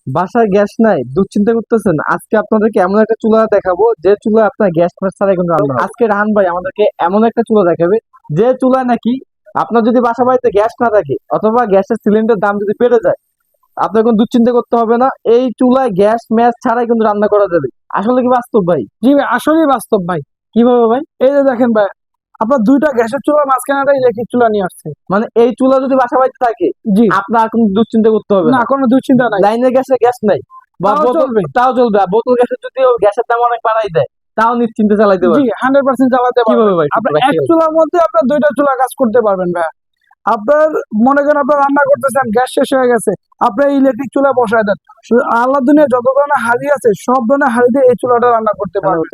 বাসায় গ্যাস নাই, দুশ্চিন্তা করতেছেন? আজকে আপনাদেরকে এমন একটা চুলা দেখাবো যে চুলা আপনার গ্যাস ছাড়াই কিন্তু রান্না হবে। আজকে রাহান ভাই আমাদেরকে এমন একটা চুলা দেখাবে যে চুলায় নাকি আপনার যদি বাসা বাড়িতে গ্যাস না থাকে অথবা গ্যাসের সিলিন্ডার দাম যদি বেড়ে যায়, আপনার কোনো দুশ্চিন্তা করতে হবে না। এই চুলায় গ্যাস ম্যাচ ছাড়াই কিন্তু রান্না করা যাবে। আসলে কি বাস্তব ভাই? জি ভাই, আসলেই বাস্তব ভাই। কিভাবে ভাই? এই যে দেখেন ভাই, আপনার দুইটা গ্যাসের চুলা, মাঝখানে একটা ইলেকট্রিক চুলা নিয়ে আসছে। মানে এই চুলা যদি বাসা বাড়িতে থাকে জি, আপনার আর কোনো দুশ্চিন্তা করতে হবে না না। কোনো দুশ্চিন্তা নাই। লাইনের গ্যাসে গ্যাস নাই বা তাও বোতল, চলবে। তাও চলবে। আর বোতল গ্যাসের যদিও গ্যাসের দাম অনেক বাড়াই দেয়, তাও নিশ্চিন্তে চালাইতে জি, পারবে। 100% চালাতে পারবেন। কিভাবে ভাই? আপনার এক চুলার মধ্যে আপনার দুইটা চুলা কাজ করতে পারবেন ভাই। আপনার মনে করেন আপনার রান্না করতেছেন, গ্যাস শেষ হয়ে গেছে, আপনার ইলেকট্রিক চুলা বসায় দেন। আল্লাহ দুনিয়া যত ধরনের হাড়ি আছে সব ধরনের হাড়ি দিয়ে এই চুলাটা রান্না করতে পারবেন।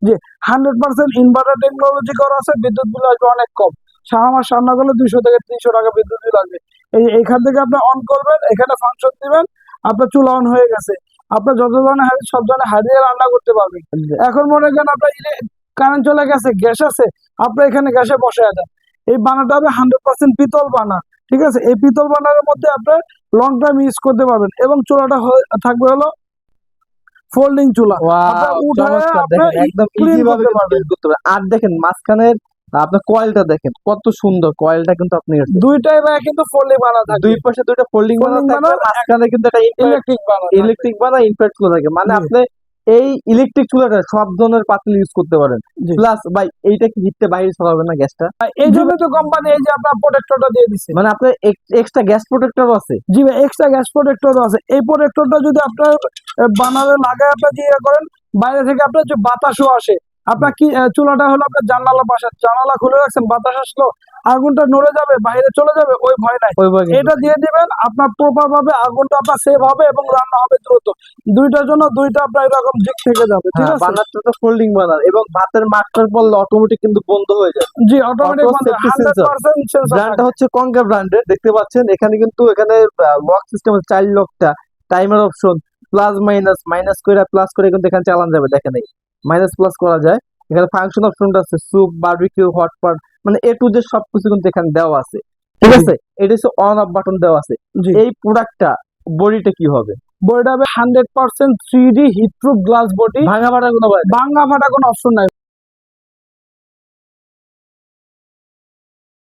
জি, 100% ইনভার্টার টেকনোলজি করা আছে, বিদ্যুৎ বিল আসবে অনেক কম। সারা মাস রান্না করলে 200 থেকে 300 টাকা বিদ্যুৎ বিল আসবে। এইখান থেকে আপনি অন করবেন, এখানে ফাংশন দিবেন, আপনার চুলা অন হয়ে গেছে। আপনার যত ধরনের হাড়ি সব ধরনের হাড়ি দিয়ে রান্না করতে পারবেন। এখন মনে করেন আপনার কারেন্ট চলে গেছে, গ্যাস আছে, আপনি এখানে গ্যাসে বসায় দেন। এই বানাটা হবে 100% পিতল বানা। ঠিক আছে, এই পিতল বানার মধ্যে আপনার লং টাইম ইউজ করতে পারবেন এবং চুলাটা থাকবে হলো ফোল্ডিং চুলা। আপনার ওয়াও, উঠায় চমৎকার! আপনার দেখেন একদম ক্লিন ইজি ভাবে করতে পারবেন। ক্লিন করতে পারবেন। আর দেখেন মাঝখানের আপনার কয়েলটা দেখেন কত সুন্দর। কয়েলটা কিন্তু আপনি দুইটাই ভাই কিন্তু ফোল্ডিং বানা থাকবে। দুই পাশে দুইটা ফোল্ডিং বানা ফোল্ডিং থাকবে, বানা, মাঝখানে কিন্তু একটা ইলেকট্রিক বানা থাকবে। ইলেকট্রিক বানা ইনভার্ট চুলা থাকে। মানে জি, আপনি এই ইলেকট্রিক চুলাটা সব ধরনের পাতিল ইউজ করতে পারেন। জি। প্লাস ভাই এইটা কি হিটতে বাইরে ছড়াবে না গ্যাসটা? এই জন্য তো কোম্পানি এই যে আপনার প্রোটেক্টরটা দিয়ে দিচ্ছে। মানে আপনার এক্সট্রা গ্যাস প্রোটেক্টর আছে? জি ভাই, এক্সট্রা গ্যাস প্রোটেক্টরও আছে। এই প্রোটেক্টরটা যদি আপনার বানারে লাগায় আপনার দিয়ে করেন, বাইরে থেকে আপনার যে বাতাসও আসে। আপনার কি চুলাটা হলো আপনার জানালা পাশে, জানালা খুলে রাখছেন, বাতাস আসলো, আগুনটা নড়ে যাবে, বাইরে চলে যাবে, ওই ভয় নাই। ওই ভাবে এটা দিয়ে দিবেন, আপনার প্রপার ভাবে আগুনটা আপনার সেভ হবে এবং রান্না হবে দ্রুত। দুইটার জন্য দুইটা আপনার এরকম দিক থেকে যাবে। ঠিক আছে, বানারটা তো ফোল্ডিং বানার এবং ভাতের মাঠটার পড়লে অটোমেটিক কিন্তু বন্ধ হয়ে যায়। জি, automatic Auto safety sensor। 100% sensor ব্র্যান্ডটা হচ্ছে কনকা ব্র্যান্ডের, দেখতে পাচ্ছেন এখানে কিন্তু এখানে লক সিস্টেম, চাইল্ড লকটা, timer option, plus minus, minus করে প্লাস করে কিন্তু এখানে চালানো যাবে। দেখেন এই মাইনাস প্লাস করা যায়। এখানে ফাংশন অপশনটা আছে, স্যুপ, বারবিকিউ, হটপট, মানে এ টু জেড সবকিছু কিন্তু এখানে দেওয়া আছে। ঠিক আছে, এটা হচ্ছে অন অফ বাটন দেওয়া আছে। জি। এই প্রোডাক্টটা বডিটা কি হবে? বডিটা হবে 100% 3D heat proof glass body. ভাঙা ফাটা কোনো ভাঙা ফাটা কোনো অপশন নাই।